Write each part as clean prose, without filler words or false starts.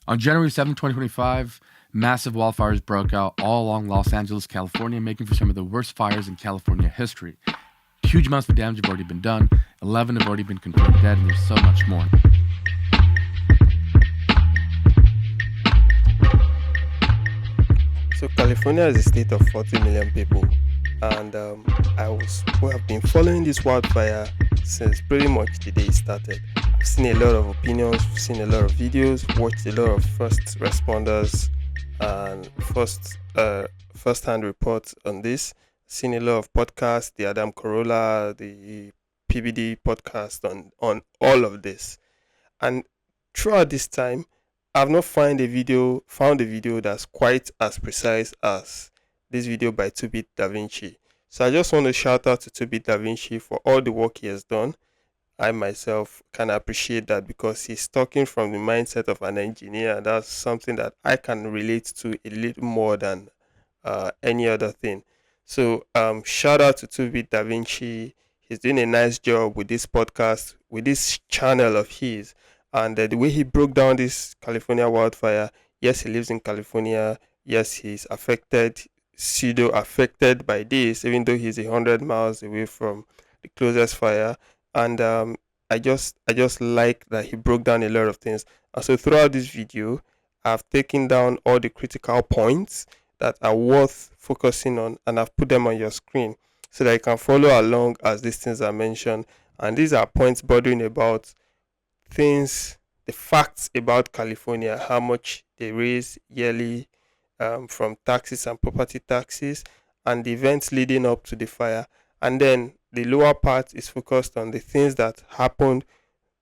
On January 7, 2025, massive wildfires broke out all along Los Angeles, California, making for some of the worst fires in California history. Huge amounts of damage have already been done. 11 have already been confirmed dead, and there's so much more. So California is a state of 40 million people, and we have been following this wildfire since pretty much the day it started. I've seen a lot of opinions, seen a lot of videos, watched a lot of first responders and first-hand reports on this. Seen a lot of podcasts, the Adam Carolla, the PBD podcast on all of this, and throughout this time I've not found a video that's quite as precise as this video by 2-Bit Da Vinci. So I just want to shout out to 2-Bit Da Vinci for all the work he has done. I myself can appreciate that because he's talking from the mindset of an engineer. That's something that I can relate to a little more than any other thing. So shout out to 2-Bit Da Vinci. He's doing a nice job with this podcast, with this channel of his. And the way he broke down this California wildfire, yes, he lives in California. Yes, he's pseudo affected by this, even though he's 100 miles away from the closest fire. And I just like that he broke down a lot of things. And so throughout this video, I've taken down all the critical points that are worth focusing on, and I've put them on your screen so that you can follow along as these things are mentioned. And these are points bordering about things, the facts about California, how much they raise yearly from taxes and property taxes, and the events leading up to the fire. And then the lower part is focused on the things that happened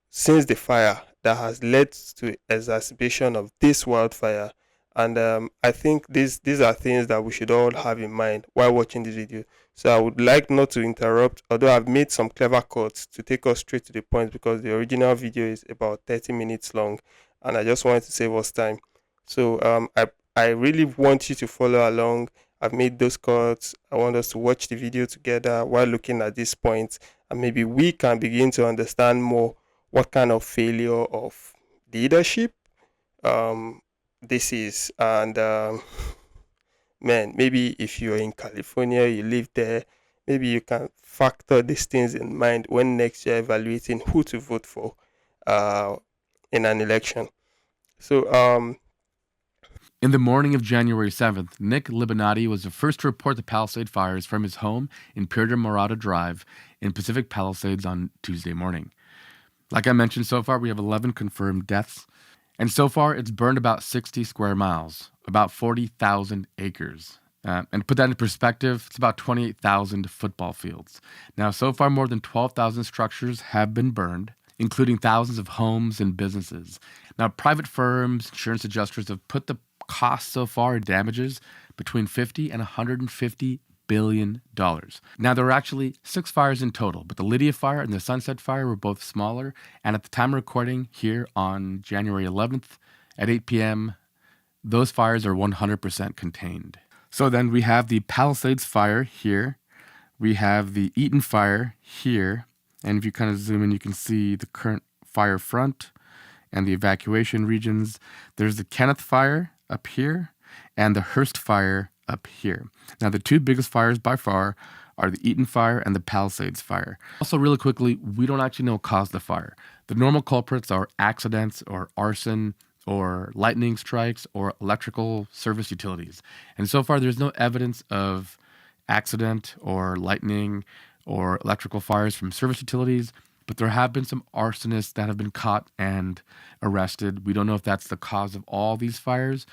since the fire that has led to exacerbation of this wildfire. And I think these are things that we should all have in mind while watching this video. So I would like not to interrupt, although I've made some clever cuts to take us straight to the point because the original video is about 30 minutes long, and I just wanted to save us time. So I really want you to follow along. I've made those cuts. I want us to watch the video together while looking at these points, and maybe we can begin to understand more what kind of failure of leadership this is. And man, maybe if you're in California, you live there, maybe you can factor these things in mind when next you're evaluating who to vote for uh, in an election. So In the morning of January 7th, Nick Libinati was the first to report the Palisade fires from his home in Piedra Morada Drive in Pacific Palisades on Tuesday morning. Like I mentioned, so far we have 11 confirmed deaths, and so far it's burned about 60 square miles, about 40,000 acres. And to put that in perspective, it's about 28,000 football fields. Now, so far more than 12,000 structures have been burned, including thousands of homes and businesses. Now, private firms, insurance adjusters have put the cost so far in damages between $50 and $150 billion. Now, there were actually 6 fires in total, but the Lydia fire and the Sunset fire were both smaller, and at the time of recording here on January 11th at 8 p.m., those fires are 100% contained. So then we have the Palisades fire here, we have the Eaton fire here, and if you kind of zoom in, you can see the current fire front and the evacuation regions. There's the Kenneth fire up here and the Hearst fire up here. Now, the 2 biggest fires by far are the Eaton fire and the Palisades fire. Also, really quickly, we don't actually know what caused the fire. The normal culprits are accidents or arson or lightning strikes or electrical service utilities. And so far, there's no evidence of accident or lightning or electrical fires from service utilities, but there have been some arsonists that have been caught and arrested. We don't know if that's the cause of all these fires,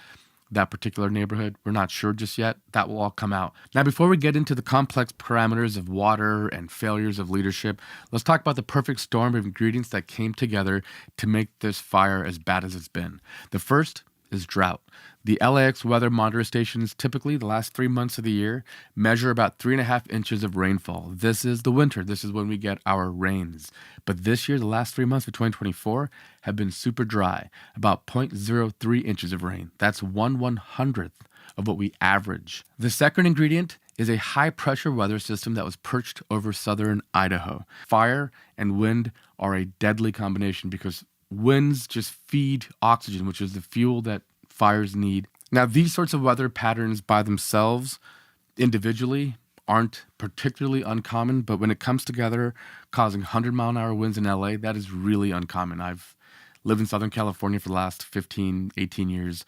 that particular neighborhood. We're not sure just yet. That will all come out. Now, before we get into the complex parameters of water and failures of leadership, let's talk about the perfect storm of ingredients that came together to make this fire as bad as it's been. The first is drought. The LAX weather monitor stations, typically the last 3 months of the year, measure about 3.5 inches of rainfall. This is the winter. This is when we get our rains. But this year, the last 3 months of 2024 have been super dry, about 0.03 inches of rain. That's 1/100th of what we average. The second ingredient is a high-pressure weather system that was perched over southern Idaho. Fire and wind are a deadly combination because winds just feed oxygen, which is the fuel that fires need. Now, these sorts of weather patterns by themselves, individually, aren't particularly uncommon, but when it comes together, causing 100-mile-an-hour winds in LA, that is really uncommon. I've lived in Southern California for the last 15, 18 years.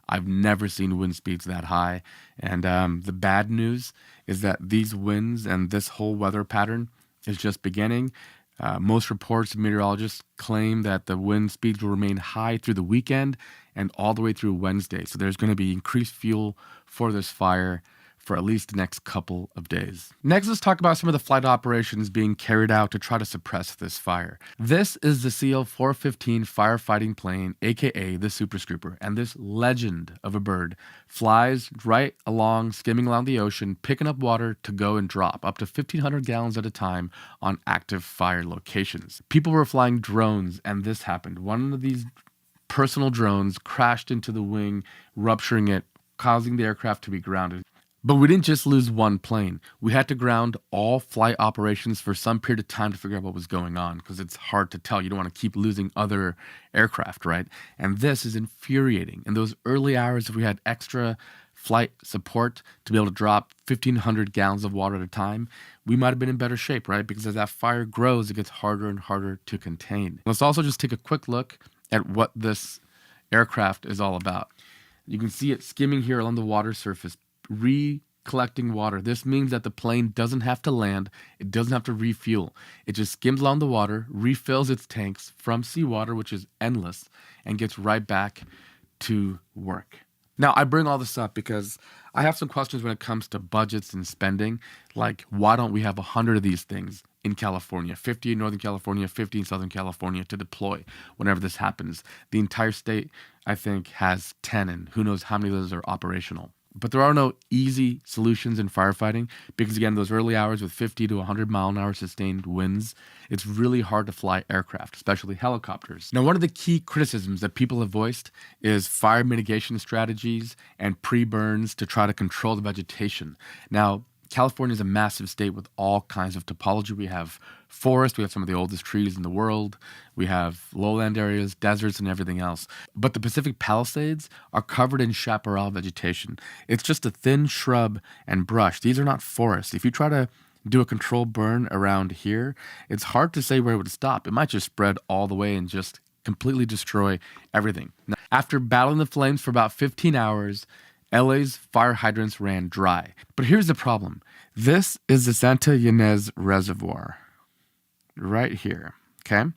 I've never seen wind speeds that high. And the bad news is that these winds and this whole weather pattern is just beginning. Most reports, meteorologists claim that the wind speeds will remain high through the weekend and all the way through Wednesday. So there's going to be increased fuel for this fire for at least the next couple of days. Next, let's talk about some of the flight operations being carried out to try to suppress this fire. This is the CL-415 firefighting plane, aka the Super Scooper, and this legend of a bird flies right along, skimming along the ocean, picking up water to go and drop up to 1,500 gallons at a time on active fire locations. People were flying drones, and this happened. One of these personal drones crashed into the wing, rupturing it, causing the aircraft to be grounded. But we didn't just lose one plane. We had to ground all flight operations for some period of time to figure out what was going on, because it's hard to tell. You don't want to keep losing other aircraft, right? And this is infuriating. In those early hours, if we had extra flight support to be able to drop 1,500 gallons of water at a time, we might have been in better shape, right? Because as that fire grows, it gets harder and harder to contain. Let's also just take a quick look at what this aircraft is all about. You can see it skimming here along the water surface, collecting water. This means that the plane doesn't have to land. It doesn't have to refuel. It just skims along the water, refills its tanks from seawater, which is endless, and gets right back to work. Now, I bring all this up because I have some questions when it comes to budgets and spending. Like, why don't we have 100 of these things in California, 50 in Northern California, 50 in Southern California to deploy whenever this happens? The entire state, I think, has 10, and who knows how many of those are operational. But there are no easy solutions in firefighting because, again, those early hours with 50 to 100-mile-an-hour sustained winds, it's really hard to fly aircraft, especially helicopters. Now, one of the key criticisms that people have voiced is fire mitigation strategies and pre-burns to try to control the vegetation. Now, California is a massive state with all kinds of topology. We have forest, we have some of the oldest trees in the world, we have lowland areas, deserts, and everything else. But the Pacific Palisades are covered in chaparral vegetation. It's just a thin shrub and brush. These are not forests. If you try to do a controlled burn around here, it's hard to say where it would stop. It might just spread all the way and just completely destroy everything. Now, after battling the flames for about 15 hours, LA's fire hydrants ran dry. But here's the problem. This is the Santa Ynez Reservoir right here, okay?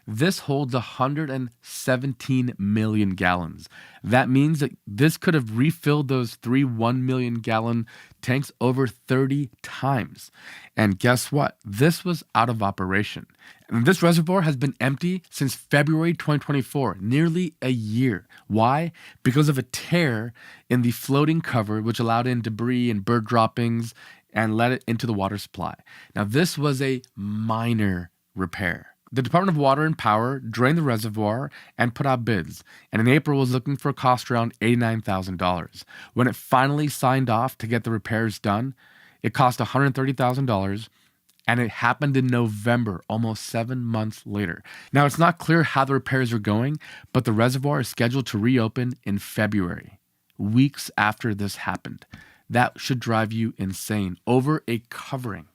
This holds 117 million gallons. That means that this could have refilled those 3 1-million-gallon tanks over 30 times. And guess what? This was out of operation. And this reservoir has been empty since February 2024, nearly a year. Why? Because of a tear in the floating cover, which allowed in debris and bird droppings and let it into the water supply. Now, this was a minor repair. The Department of Water and Power drained the reservoir and put out bids, and in April was looking for a cost around $89,000. When it finally signed off to get the repairs done, it cost $130,000, and it happened in November, almost 7 months later. Now, it's not clear how the repairs are going, but the reservoir is scheduled to reopen in February, weeks after this happened. That should drive you insane. Over a covering,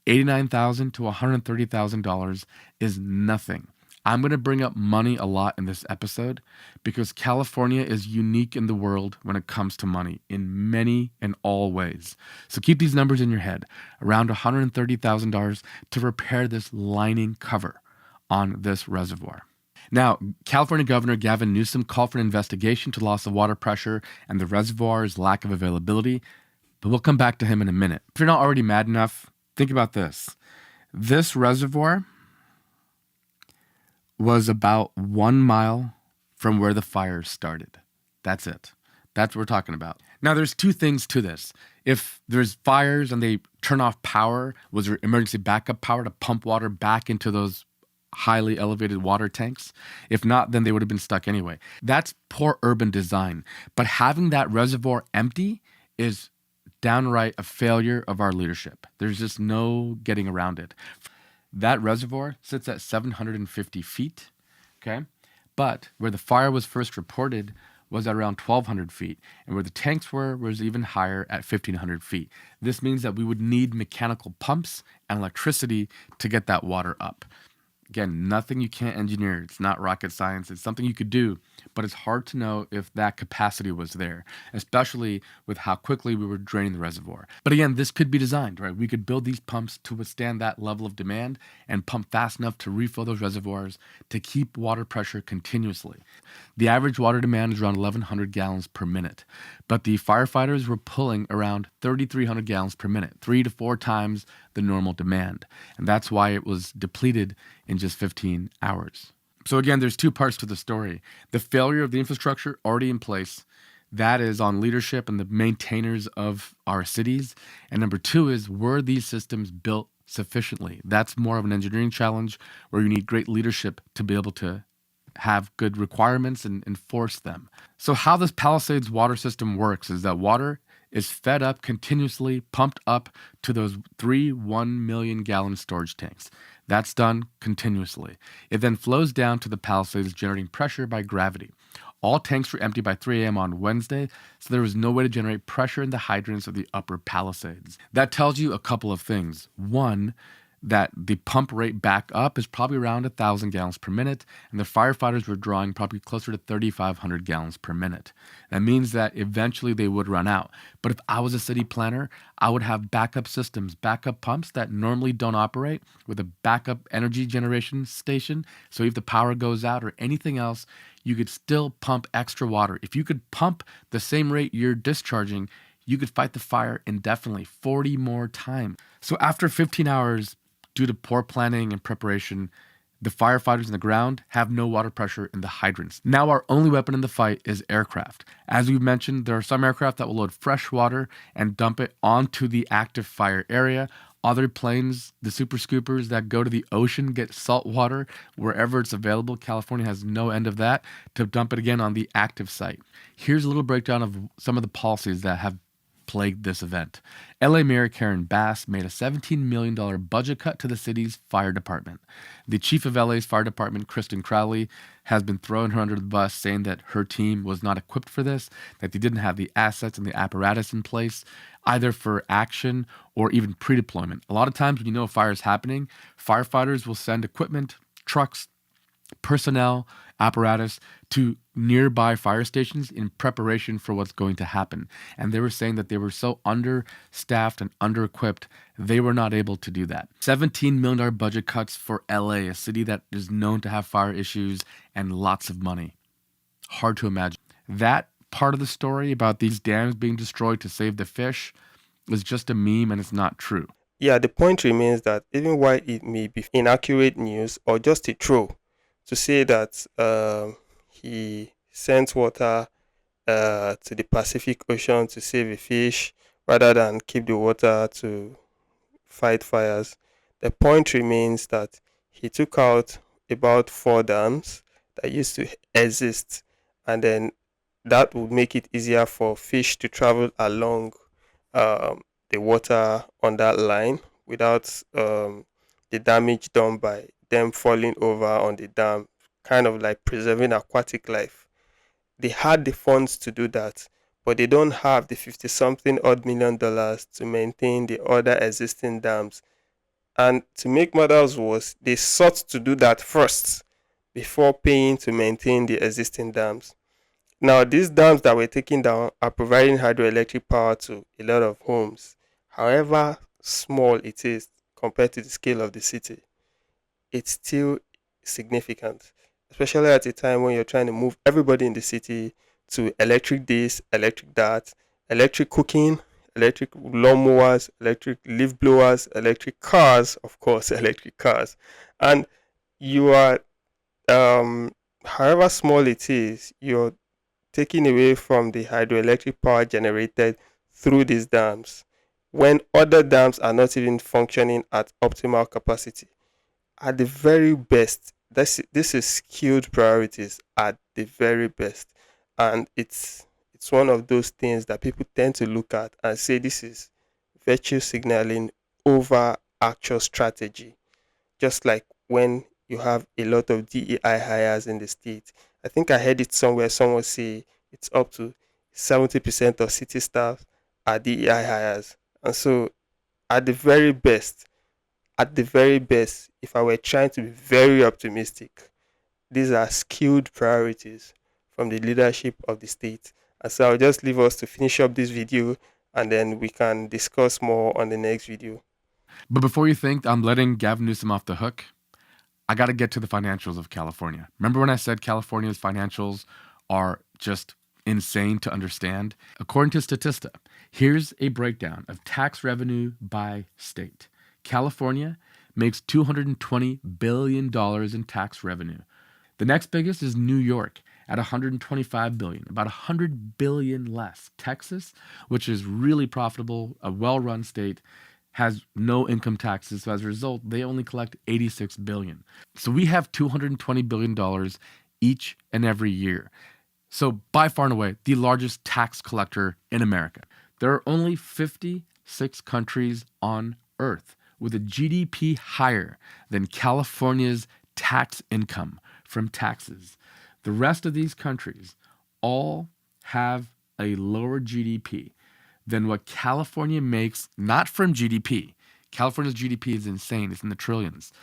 $89,000 to $130,000 is nothing. I'm going to bring up money a lot in this episode because California is unique in the world when it comes to money in many and all ways. So keep these numbers in your head. Around $130,000 to repair this lining cover on this reservoir. Now, California Governor Gavin Newsom called for an investigation to loss of water pressure and the reservoir's lack of availability, but we'll come back to him in a minute. If you're not already mad enough, think about this. This reservoir was about 1 mile from where the fire started. That's it. That's what we're talking about. Now, there's two things to this. If there's fires and they turn off power, was there emergency backup power to pump water back into those highly elevated water tanks? If not, then they would have been stuck anyway. That's poor urban design. But having that reservoir empty is downright a failure of our leadership. There's just no getting around it. That reservoir sits at 750 feet, okay? But where the fire was first reported was at around 1,200 feet, and where the tanks were was even higher at 1,500 feet. This means that we would need mechanical pumps and electricity to get that water up. Again, nothing you can't engineer. It's not rocket science. It's something you could do, but it's hard to know if that capacity was there, especially with how quickly we were draining the reservoir. But again, this could be designed, right? We could build these pumps to withstand that level of demand and pump fast enough to refill those reservoirs to keep water pressure continuously. The average water demand is around 1,100 gallons per minute, but the firefighters were pulling around 3,300 gallons per minute, 3 to 4 times the normal demand. And that's why it was depleted in just 15 hours. So again, there's two parts to the story. The failure of the infrastructure already in place, that is on leadership and the maintainers of our cities. And number two is, were these systems built sufficiently? That's more of an engineering challenge where you need great leadership to be able to have good requirements and enforce them. So how this Palisades water system works is that water is fed up continuously, pumped up to those 3 1 million gallon storage tanks. That's done continuously. It then flows down to the Palisades, generating pressure by gravity. All tanks were empty by 3 a.m. on Wednesday, so there was no way to generate pressure in the hydrants of the upper Palisades. That tells you a couple of things. One, that the pump rate back up is probably around 1,000 gallons per minute, and the firefighters were drawing probably closer to 3,500 gallons per minute. That means that eventually they would run out. But if I was a city planner, I would have backup systems, backup pumps that normally don't operate with a backup energy generation station. So if the power goes out or anything else, you could still pump extra water. If you could pump the same rate you're discharging, you could fight the fire indefinitely, 40 more times. So after 15 hours, due to poor planning and preparation, the firefighters on the ground have no water pressure in the hydrants. Now our only weapon in the fight is aircraft. As we've mentioned, there are some aircraft that will load fresh water and dump it onto the active fire area. Other planes, the super scoopers that go to the ocean, get salt water wherever it's available. California has no end of that, to dump it again on the active site. Here's a little breakdown of some of the policies that have plagued this event. LA Mayor Karen Bass made a $17 million budget cut to the city's fire department. The chief of LA's fire department, Kristen Crowley, has been throwing her under the bus, saying that her team was not equipped for this, that they didn't have the assets and the apparatus in place, either for action or even pre-deployment. A lot of times when you know a fire is happening, firefighters will send equipment, trucks, personnel, apparatus to nearby fire stations in preparation for what's going to happen. And they were saying that they were so understaffed and under-equipped, they were not able to do that. $17 million budget cuts for LA, a city that is known to have fire issues and lots of money. Hard to imagine. That part of the story about these dams being destroyed to save the fish is just a meme, and it's not true. Yeah, the point remains that even while it may be inaccurate news or just a troll to say that he sent water to the Pacific Ocean to save a fish rather than keep the water to fight fires, the point remains that he took out about 4 dams that used to exist, and then that would make it easier for fish to travel along the water on that line without the damage done by them falling over on the dam, kind of like preserving aquatic life. They had the funds to do that, but they don't have the 50 something odd $1 million to maintain the other existing dams. And to make matters worse, they sought to do that first before paying to maintain the existing dams. Now, these dams that were taken down are providing hydroelectric power to a lot of homes. However small it is compared to the scale of the city, it's still significant, especially at a time when you're trying to move everybody in the city to electric this, electric that, electric cooking, electric lawnmowers, electric leaf blowers, electric cars, of course, electric cars. And you are, however small it is, you're taking away from the hydroelectric power generated through these dams when other dams are not even functioning at optimal capacity. At the very best, this is skewed priorities at the very best, and it's one of those things that people tend to look at and say this is virtue signaling over actual strategy. Just like when you have a lot of DEI hires in the state. I think I heard it somewhere, someone say it's up to 70% of city staff are DEI hires. And so at the very best, if I were trying to be very optimistic, these are skilled priorities from the leadership of the state. And so I'll just leave us to finish up this video, and then we can discuss more on the next video. But before you think I'm letting Gavin Newsom off the hook, I got to get to the financials of California. Remember when I said California's financials are just insane to understand? According to Statista, here's a breakdown of tax revenue by state. California makes $220 billion in tax revenue. The next biggest is New York at $125 billion, about $100 billion less. Texas, which is really profitable, a well-run state, has no income taxes. So as a result, they only collect $86 billion. So we have $220 billion each and every year. So by far and away, the largest tax collector in America. There are only 56 countries on Earth with a GDP higher than California's tax income from taxes. The rest of these countries all have a lower GDP than what California makes, not from GDP. California's GDP is insane. It's in the trillions,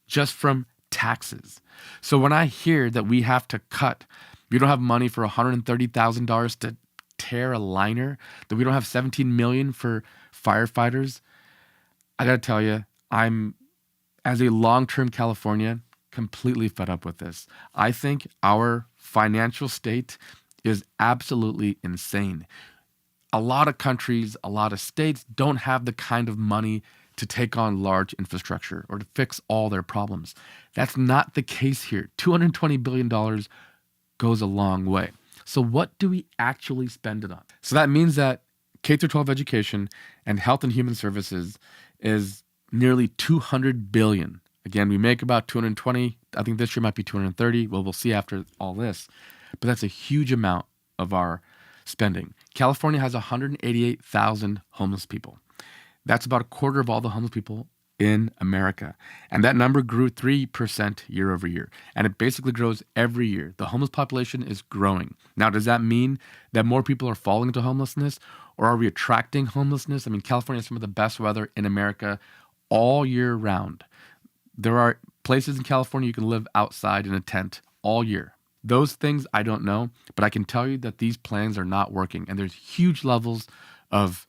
just from taxes. So when I hear that we have to cut, we don't have money for $130,000 to tear a liner, that we don't have $17 million for firefighters, I got to tell you, I'm, as a long-term Californian, completely fed up with this. I think our financial state is absolutely insane. A lot of countries, a lot of states don't have the kind of money to take on large infrastructure or to fix all their problems. That's not the case here. $220 billion goes a long way. So what do we actually spend it on? So that means that K-12 education and health and human services is nearly $200 billion. Again, we make about 220. I think this year might be 230. Well, we'll see after all this. But that's a huge amount of our spending. California has 188,000 homeless people. That's about a quarter of all the homeless people in America. And that number grew 3% year over year. And it basically grows every year. The homeless population is growing. Now, does that mean that more people are falling into homelessness, or are we attracting homelessness? I mean, California has some of the best weather in America all year round. There are places in California you can live outside in a tent all year. Those things I don't know, but I can tell you that these plans are not working. And there's huge levels of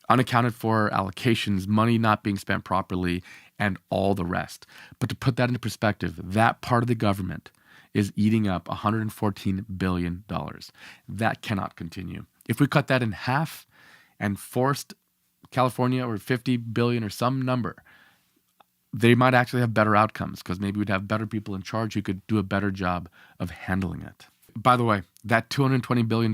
unaccounted for allocations, money not being spent properly, and all the rest. But to put that into perspective, that part of the government is eating up $114 billion. That cannot continue. If we cut that in half and forced California or 50 billion or some number, they might actually have better outcomes because maybe we'd have better people in charge who could do a better job of handling it. By the way, that $220 billion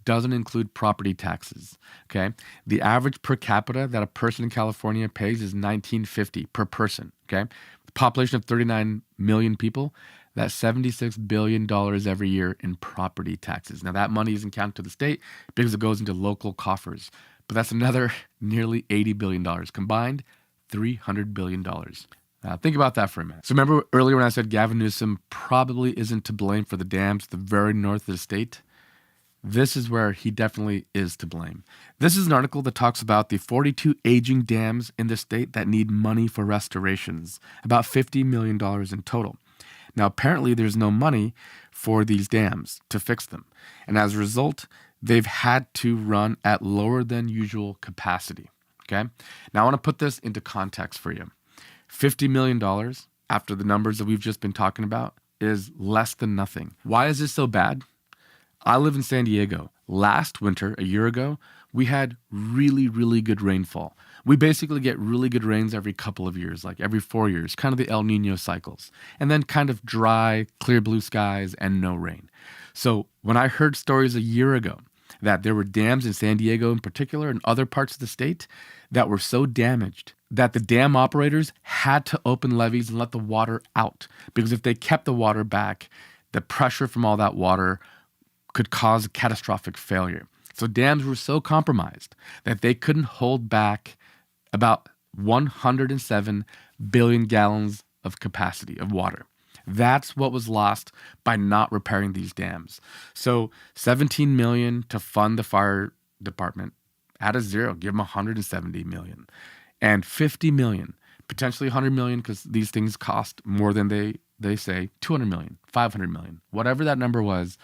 doesn't include property taxes, okay? The average per capita that a person in California pays is $19.50 per person, okay? The population of 39 million people, that's $76 billion every year in property taxes. Now, that money isn't counted to the state because it goes into local coffers, but that's another nearly $80 billion. Combined, $300 billion. Think about that for a minute. So remember earlier when I said Gavin Newsom probably isn't to blame for the dams at the very north of the state? This is where he definitely is to blame. This is an article that talks about the 42 aging dams in the state that need money for restorations, about $50 million in total. Now, apparently there's no money for these dams to fix them. And as a result, they've had to run at lower than usual capacity. Okay. Now I want to put this into context for you. $50 million after the numbers that we've just been talking about is less than nothing. Why is this so bad? I live in San Diego. Last winter, a year ago, we had really, really good rainfall. We basically get really good rains every couple of years, like every 4 years, kind of the El Nino cycles, and then kind of dry, clear blue skies and no rain. So when I heard stories a year ago that there were dams in San Diego in particular and other parts of the state that were so damaged that the dam operators had to open levees and let the water out, because if they kept the water back, the pressure from all that water could cause a catastrophic failure. So dams were so compromised that they couldn't hold back about 107 billion gallons of capacity of water. That's what was lost by not repairing these dams. So 17 million to fund the fire department, add a zero, give them 170 million, and 50 million, potentially 100 million, because these things cost more than they say, 200 million, 500 million, whatever that number was,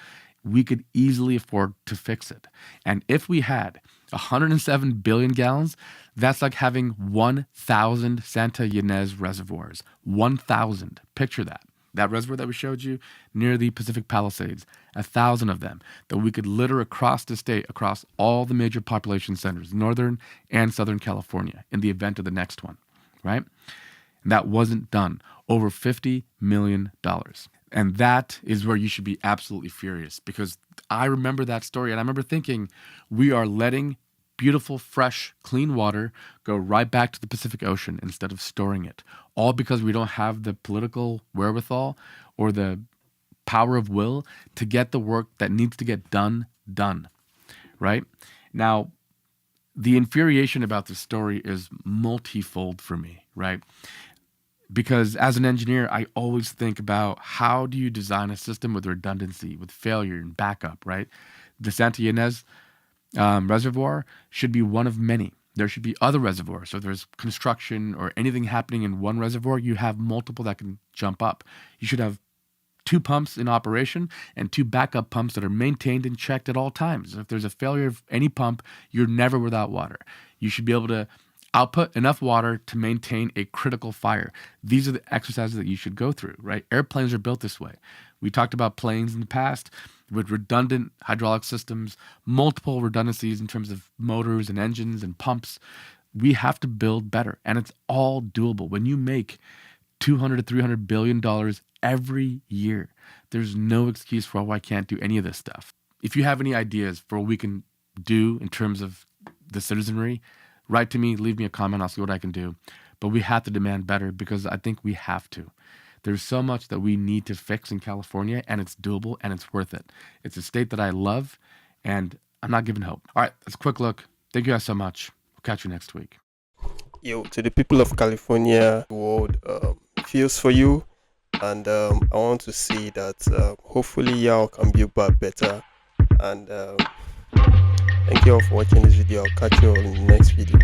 we could easily afford to fix it. And if we had 107 billion gallons, that's like having 1,000 Santa Ynez reservoirs. 1,000. Picture that. That reservoir that we showed you near the Pacific Palisades, 1,000 of them that we could litter across the state, across all the major population centers, Northern and Southern California, in the event of the next one, right? And that wasn't done. Over $50 million. And that is where you should be absolutely furious, because I remember that story and I remember thinking, we are letting beautiful, fresh, clean water go right back to the Pacific Ocean instead of storing it, all because we don't have the political wherewithal or the power of will to get the work that needs to get done, right? Now, the infuriation about this story is multifold for me, right? Because as an engineer, I always think about how do you design a system with redundancy, with failure and backup, right? The Santa Ynez reservoir should be one of many. There should be other reservoirs. So if there's construction or anything happening in one reservoir, you have multiple that can jump up. You should have 2 pumps in operation and 2 backup pumps that are maintained and checked at all times. If there's a failure of any pump, you're never without water. You should be able to output enough water to maintain a critical fire. These are the exercises that you should go through, right? Airplanes are built this way. We talked about planes in the past with redundant hydraulic systems, multiple redundancies in terms of motors and engines and pumps. We have to build better, and it's all doable. When you make $200 to $300 billion every year, there's no excuse for why I can't do any of this stuff. If you have any ideas for what we can do in terms of the citizenry, write to me, leave me a comment, I'll see what I can do. But we have to demand better, because I think we have to. There's so much that we need to fix in California, and it's doable and it's worth it. It's a state that I love, and I'm not giving hope. All right, that's a quick look. Thank you guys so much. We'll catch you next week. Yo, to the people of California, the world feels for you, and I want to see that hopefully y'all can build back better. And thank you all for watching this video. I'll catch you all in the next video.